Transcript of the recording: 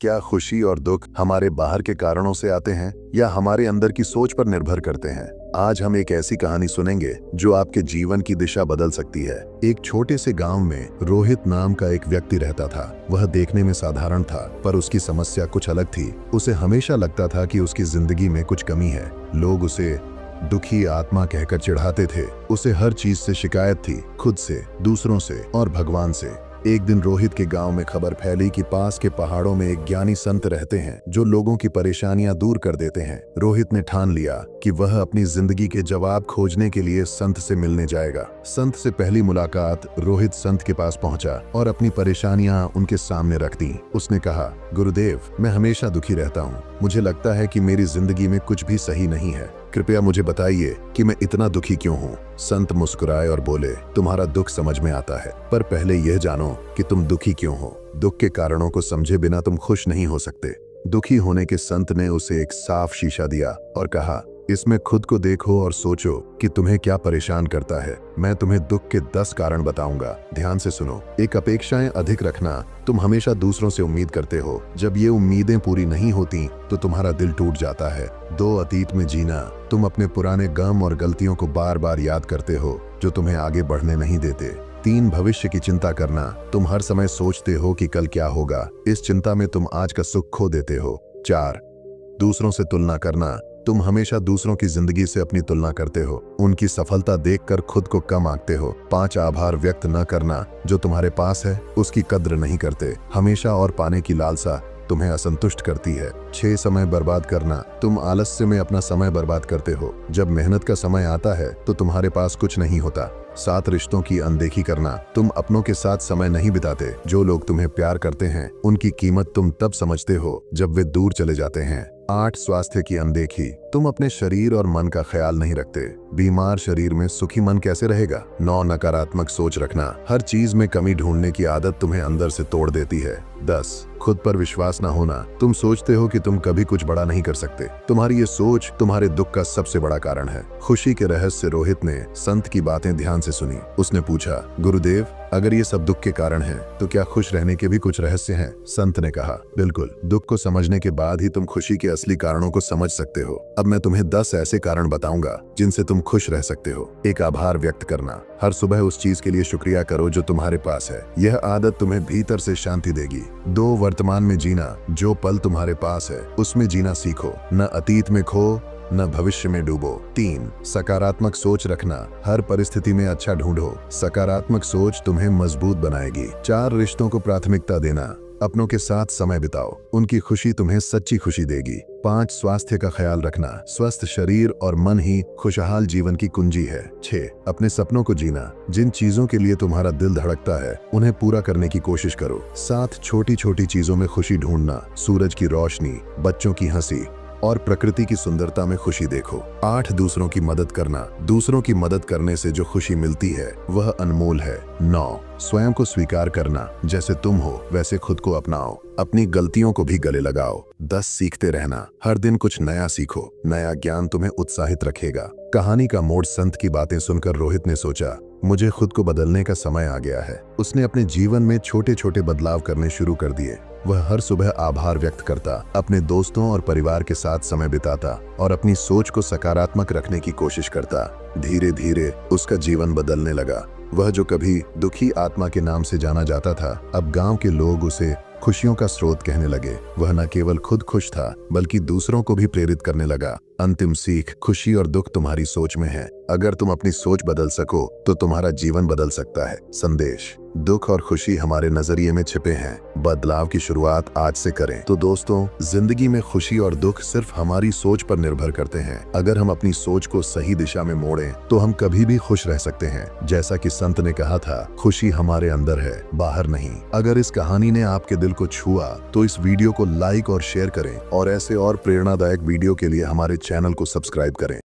क्या खुशी और दुख हमारे बाहर के कारणों से आते हैं या हमारे अंदर की सोच पर निर्भर करते हैं? आज हम एक ऐसी कहानी सुनेंगे जो आपके जीवन की दिशा बदल सकती है। एक छोटे से गांव में रोहित नाम का एक व्यक्ति रहता था। वह देखने में साधारण था, पर उसकी समस्या कुछ अलग थी। उसे हमेशा लगता था कि उसकी जिंदगी में कुछ कमी है। लोग उसे दुखी आत्मा कहकर चिढ़ाते थे। उसे हर चीज से शिकायत थी, खुद से, दूसरों से और भगवान से। एक दिन रोहित के गांव में खबर फैली कि पास के पहाड़ों में एक ज्ञानी संत रहते हैं जो लोगों की परेशानियां दूर कर देते हैं। रोहित ने ठान लिया कि वह अपनी जिंदगी के जवाब खोजने के लिए संत से मिलने जाएगा। संत से पहली मुलाकात, रोहित संत के पास पहुंचा और अपनी परेशानियां उनके सामने रख दी। उसने कहा, गुरुदेव, मैं हमेशा दुखी रहता हूँ। मुझे लगता है कि मेरी जिंदगी में कुछ भी सही नहीं है। कृपया मुझे बताइए कि मैं इतना दुखी क्यों हूँ। संत मुस्कुराए और बोले, तुम्हारा दुख समझ में आता है, पर पहले यह जानो कि तुम दुखी क्यों हो। दुख के कारणों को समझे बिना तुम खुश नहीं हो सकते। दुखी होने के संत ने उसे एक साफ शीशा दिया और कहा, इसमें खुद को देखो और सोचो कि तुम्हें क्या परेशान करता है। मैं तुम्हें दुख के 10 कारण बताऊंगा। ध्यान से सुनो। एक, अपेक्षाएं अधिक रखना। तुम हमेशा दूसरों से उम्मीद करते हो। जब ये उम्मीदें पूरी नहीं होती तो तुम्हारा दिल टूट जाता है। 2, अतीत में जीना। तुम अपने पुराने गम और गलतियों को बार बार याद करते हो जो तुम्हें आगे बढ़ने नहीं देते। 3, भविष्य की चिंता करना। तुम हर समय सोचते हो कि कल क्या होगा। इस चिंता में तुम आज का सुख खो देते हो। 4, दूसरों से तुलना करना। तुम हमेशा दूसरों की जिंदगी से अपनी तुलना करते हो। उनकी सफलता देखकर खुद को कम आंकते हो। 5, आभार व्यक्त न करना। जो तुम्हारे पास है उसकी कद्र नहीं करते। हमेशा और पाने की लालसा तुम्हें असंतुष्ट करती है। 6, समय बर्बाद करना। तुम आलस्य में अपना समय बर्बाद करते हो। जब मेहनत का समय आता है तो तुम्हारे पास कुछ नहीं होता। 7, रिश्तों की अनदेखी करना। तुम अपनों के साथ समय नहीं बिताते। जो लोग तुम्हें प्यार करते हैं उनकी कीमत तुम तब समझते हो जब वे दूर चले जाते हैं। 8, स्वास्थ्य की अनदेखी। तुम अपने शरीर और मन का ख्याल नहीं रखते। बीमार शरीर में सुखी मन कैसे रहेगा। 9, नकारात्मक सोच रखना। हर चीज में कमी ढूंढने की आदत तुम्हें अंदर से तोड़ देती है। 10, खुद पर विश्वास न होना। तुम सोचते हो कि तुम कभी कुछ बड़ा नहीं कर सकते। तुम्हारी ये सोच तुम्हारे दुख का सबसे बड़ा कारण है। खुशी के रहस्य। रोहित ने संत की बातें ध्यान से सुनी। उसने पूछा, गुरुदेव, अगर ये सब दुख के कारण हैं, तो क्या खुश रहने के भी कुछ रहस्य हैं? संत ने कहा, बिल्कुल। दुख को समझने के बाद ही तुम खुशी के असली कारणों को समझ सकते हो। अब मैं तुम्हें 10 ऐसे कारण बताऊंगा जिनसे तुम खुश रह सकते हो। 1, आभार व्यक्त करना। हर सुबह उस चीज के लिए शुक्रिया करो जो तुम्हारे पास है। यह आदत तुम्हें भीतर से शांति देगी। 2, वर्तमान में जीना। जो पल तुम्हारे पास है उसमें जीना सीखो। न अतीत में खो न भविष्य में डूबो। 3, सकारात्मक सोच रखना। हर परिस्थिति में अच्छा ढूंढो। सकारात्मक सोच तुम्हें मजबूत बनाएगी। 4, रिश्तों को प्राथमिकता देना। अपनों के साथ समय बिताओ। उनकी खुशी तुम्हें सच्ची खुशी देगी। 5, स्वास्थ्य का ख्याल रखना। स्वस्थ शरीर और मन ही खुशहाल जीवन की कुंजी है। 6, अपने सपनों को जीना। जिन चीजों के लिए तुम्हारा दिल धड़कता है उन्हें पूरा करने की कोशिश करो। 7, छोटी छोटी चीजों में खुशी ढूंढना। सूरज की रोशनी, बच्चों की हंसी और प्रकृति की सुंदरता में खुशी देखो। 8, दूसरों की मदद करना। दूसरों की मदद करने से जो खुशी मिलती है वह अनमोल है। 9, स्वयं को स्वीकार करना। जैसे तुम हो वैसे खुद को अपनाओ। अपनी गलतियों को भी गले लगाओ। 10, सीखते रहना। हर दिन कुछ नया सीखो। नया ज्ञान तुम्हें उत्साहित रखेगा। कहानी का मोड़। संत की बातें सुनकर रोहित ने सोचा, मुझे खुद को बदलने का समय आ गया है। उसने अपने जीवन में छोटे छोटे बदलाव करने शुरू कर दिए। वह हर सुबह आभार व्यक्त करता, अपने दोस्तों और परिवार के साथ समय बिताता और अपनी सोच को सकारात्मक रखने की कोशिश करता। धीरे धीरे उसका जीवन बदलने लगा। वह जो कभी दुखी आत्मा के नाम से जाना जाता था, अब गांव के लोग उसे खुशियों का स्रोत कहने लगे। वह न केवल खुद खुश था बल्कि दूसरों को भी प्रेरित करने लगा। अंतिम सीख। खुशी और दुख तुम्हारी सोच में है। अगर तुम अपनी सोच बदल सको तो तुम्हारा जीवन बदल सकता है। संदेश। दुख और खुशी हमारे नजरिए में छिपे हैं। बदलाव की शुरुआत आज से करें। तो दोस्तों, जिंदगी में खुशी और दुख सिर्फ हमारी सोच पर निर्भर करते हैं। अगर हम अपनी सोच को सही दिशा में मोड़ें तो हम कभी भी खुश रह सकते हैं। जैसा कि संत ने कहा था, खुशी हमारे अंदर है, बाहर नहीं। अगर इस कहानी ने आपके दिल को छुआ तो इस वीडियो को लाइक और शेयर करें और ऐसे और प्रेरणादायक वीडियो के लिए हमारे चैनल को सब्सक्राइब करें।